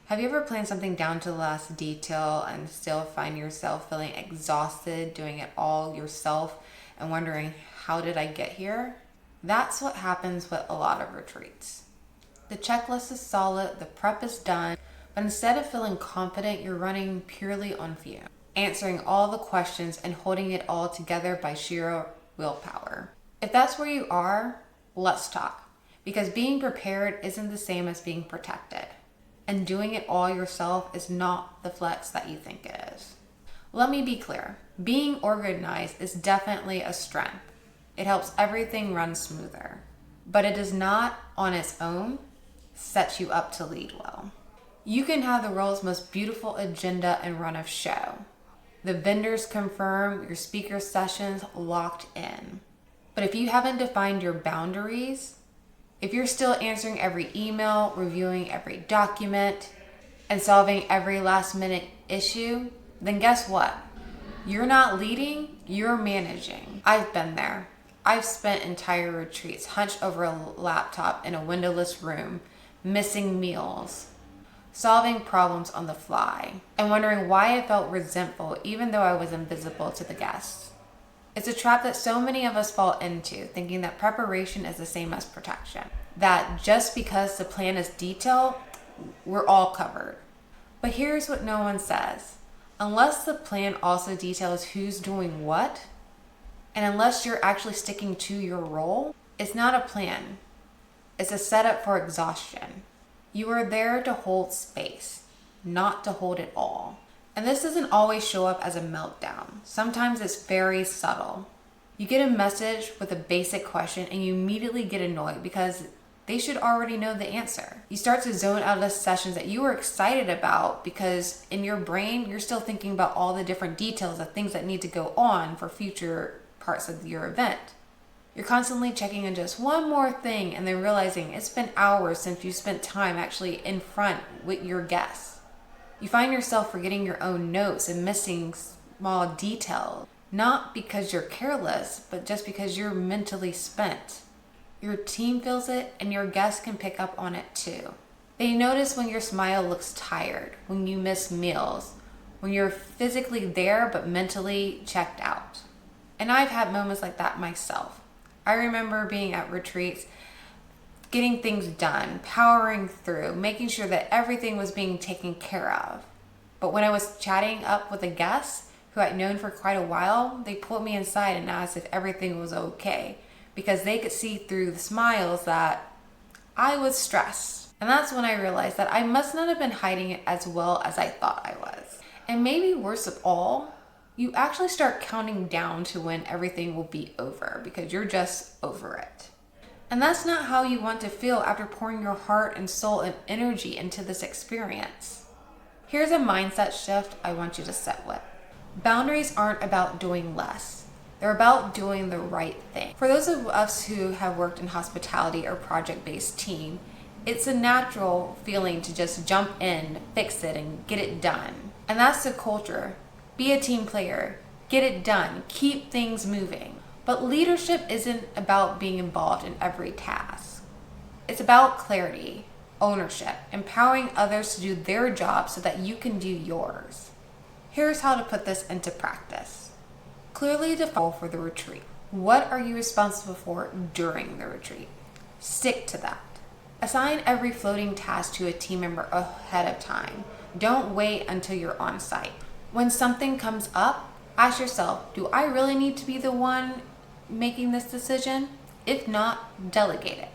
Have you ever planned something down to the last detail and still find yourself feeling exhausted doing it all yourself and wondering, how did I get here? That's what happens with a lot of retreats. The checklist is solid, the prep is done, but instead of feeling confident, you're running purely on fumes, answering all the questions and holding it all together by sheer willpower. If that's where you are, let's talk, because being prepared isn't the same as being protected. And doing it all yourself is not the flex that you think it is. Let me be clear. Being organized is definitely a strength. It helps everything run smoother. But it does not, on its own, set you up to lead well. You can have the world's most beautiful agenda and run of show. The vendors confirm, your speaker sessions locked in. But if you haven't defined your boundaries, if you're still answering every email, reviewing every document, and solving every last minute issue, then guess what? You're not leading, you're managing. I've been there. I've spent entire retreats hunched over a laptop in a windowless room, missing meals, solving problems on the fly, and wondering why I felt resentful even though I was invisible to the guests. It's a trap that so many of us fall into, thinking that preparation is the same as protection. That just because the plan is detailed, we're all covered. But here's what no one says. Unless the plan also details who's doing what, and unless you're actually sticking to your role, it's not a plan. It's a setup for exhaustion. You are there to hold space, not to hold it all. And this doesn't always show up as a meltdown. Sometimes it's very subtle. You get a message with a basic question and you immediately get annoyed because they should already know the answer. You start to zone out of the sessions that you were excited about because in your brain, you're still thinking about all the different details of things that need to go on for future parts of your event. You're constantly checking on just one more thing and then realizing it's been hours since you spent time actually in front with your guests. You find yourself forgetting your own notes and missing small details, not because you're careless, but just because you're mentally spent. Your team feels it and your guests can pick up on it too. They notice when your smile looks tired, when you miss meals, when you're physically there but mentally checked out. And I've had moments like that myself. I remember being at retreats, getting things done, powering through, making sure that everything was being taken care of. But when I was chatting up with a guest who I'd known for quite a while, they pulled me inside and asked if everything was okay because they could see through the smiles that I was stressed. And that's when I realized that I must not have been hiding it as well as I thought I was. And maybe worst of all, you actually start counting down to when everything will be over because you're just over it. And that's not how you want to feel after pouring your heart and soul and energy into this experience. Here's a mindset shift I want you to sit with. Boundaries aren't about doing less. They're about doing the right thing. For those of us who have worked in hospitality or project-based team, it's a natural feeling to just jump in, fix it, and get it done. And that's the culture. Be a team player. Get it done. Keep things moving. But leadership isn't about being involved in every task. It's about clarity, ownership, empowering others to do their job so that you can do yours. Here's how to put this into practice. Clearly define for the retreat. What are you responsible for during the retreat? Stick to that. Assign every floating task to a team member ahead of time. Don't wait until you're on site. When something comes up, ask yourself, do I really need to be the one making this decision? If not, delegate it.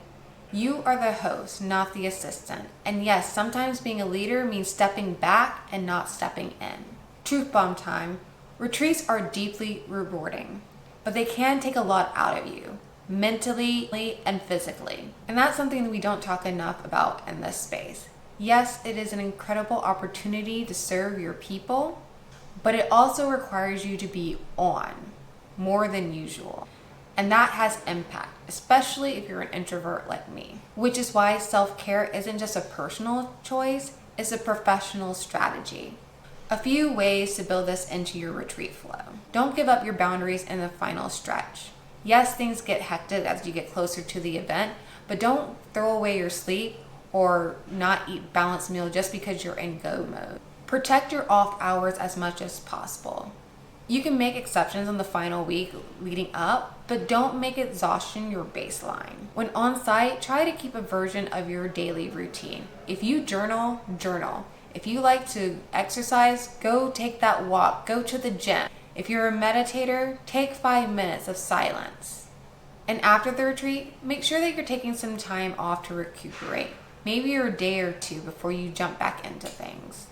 You are the host, not the assistant. And yes, sometimes being a leader means stepping back and not stepping in. Truth bomb time. Retreats are deeply rewarding, but they can take a lot out of you, mentally and physically. And that's something that we don't talk enough about in this space. Yes, it is an incredible opportunity to serve your people, but it also requires you to be on more than usual. And that has impact, especially if you're an introvert like me. Which is why self-care isn't just a personal choice, it's a professional strategy. A few ways to build this into your retreat flow. Don't give up your boundaries in the final stretch. Yes, things get hectic as you get closer to the event, but don't throw away your sleep or not eat balanced meal just because you're in go mode. Protect your off hours as much as possible. You can make exceptions in the final week leading up, but don't make exhaustion your baseline. When on site, try to keep a version of your daily routine. If you journal, journal. If you like to exercise, go take that walk, go to the gym. If you're a meditator, take 5 minutes of silence. And after the retreat, make sure that you're taking some time off to recuperate. Maybe a day or two before you jump back into things.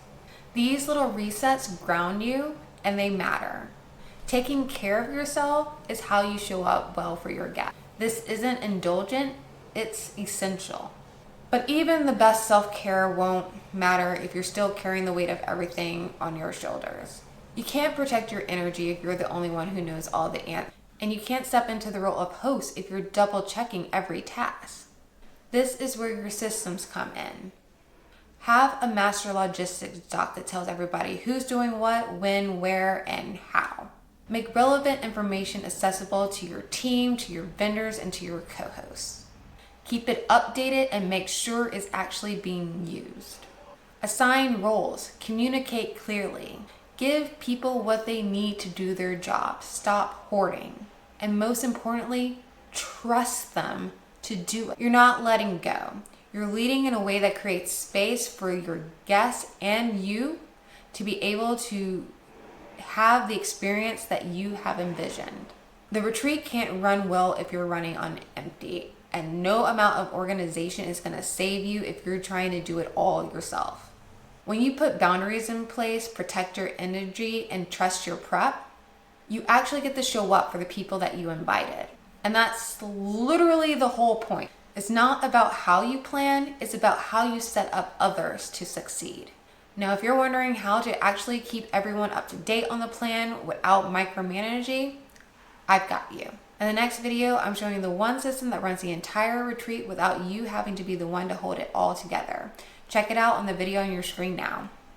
These little resets ground you, and they matter. Taking care of yourself is how you show up well for your guests. This isn't indulgent, it's essential. But even the best self-care won't matter if you're still carrying the weight of everything on your shoulders. You can't protect your energy if you're the only one who knows all the answers. And you can't step into the role of host if you're double checking every task. This is where your systems come in. Have a master logistics doc that tells everybody who's doing what, when, where, and how. Make relevant information accessible to your team, to your vendors, and to your co-hosts. Keep it updated and make sure it's actually being used. Assign roles, communicate clearly. Give people what they need to do their job. Stop hoarding. And most importantly, trust them to do it. You're not letting go. You're leading in a way that creates space for your guests and you to be able to have the experience that you have envisioned. The retreat can't run well if you're running on empty, and no amount of organization is going to save you if you're trying to do it all yourself. When you put boundaries in place, protect your energy, and trust your prep, you actually get to show up for the people that you invited. And that's literally the whole point. It's not about how you plan, it's about how you set up others to succeed. Now, if you're wondering how to actually keep everyone up to date on the plan without micromanaging, I've got you. In the next video, I'm showing you the one system that runs the entire retreat without you having to be the one to hold it all together. Check it out on the video on your screen now.